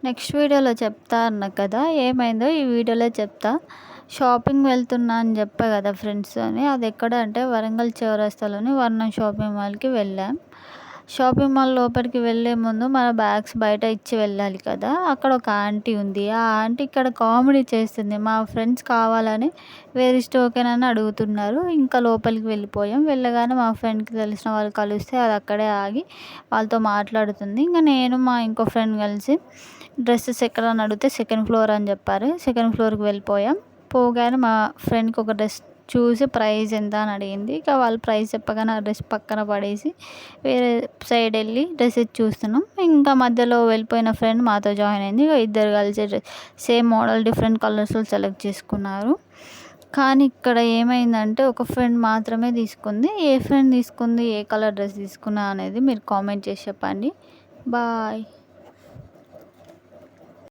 Next వీడియోలో చెప్తా అన్నా కదా, ఏమైందో ఈ వీడియోలో చెప్తా. షాపింగ్ వెళ్తున్నా అని చెప్పా కదా ఫ్రెండ్స్ అని. అది ఎక్కడ అంటే వరంగల్ చౌరస్తాలోని వర్ణ షాపింగ్ మాల్కి వెళ్ళాం. షాపింగ్ మాల్ లోపలికి వెళ్ళే ముందు మన బ్యాగ్స్ బయట ఇచ్చి వెళ్ళాలి కదా. అక్కడ ఒక ఆంటీ ఉంది. ఆ ఆంటీ ఇక్కడ కామెడీ చేస్తుంది. మా ఫ్రెండ్స్ కావాలని వేర్ ఈజ్ టోకెన్ అని అడుగుతున్నారు. ఇంకా లోపలికి వెళ్ళిపోయాం. వెళ్ళగానే మా ఫ్రెండ్కి తెలిసిన వాళ్ళు కలిస్తే అది అక్కడే ఆగి వాళ్ళతో మాట్లాడుతుంది. ఇంకా నేను మా ఇంకో ఫ్రెండ్ కలిసి డ్రెస్సెస్ ఎక్కడ అని అడిగితే సెకండ్ ఫ్లోర్ అని చెప్పారు. సెకండ్ ఫ్లోర్కి వెళ్ళిపోయాం. పోగానే మా ఫ్రెండ్కి ఒక డ్రెస్ చూసి ప్రైస్ ఎంత అని అడిగింది. ఇక వాళ్ళు ప్రైస్ చెప్పగానే ఆ డ్రెస్ పక్కన పడేసి వేరే సైడ్ వెళ్ళి డ్రెస్సెస్ చూస్తున్నాం. ఇంకా మధ్యలో వెళ్ళిపోయిన ఫ్రెండ్ మాతో జాయిన్ అయింది. ఇక ఇద్దరు కలిసి సేమ్ మోడల్ డిఫరెంట్ కలర్స్లో సెలెక్ట్ చేసుకున్నారు. కానీ ఇక్కడ ఏమైందంటే ఒక ఫ్రెండ్ మాత్రమే తీసుకుంది. ఏ ఫ్రెండ్ తీసుకుంది, ఏ కలర్ డ్రెస్ తీసుకున్నా అనేది మీరు కామెంట్ చేసి చెప్పండి. బాయ్.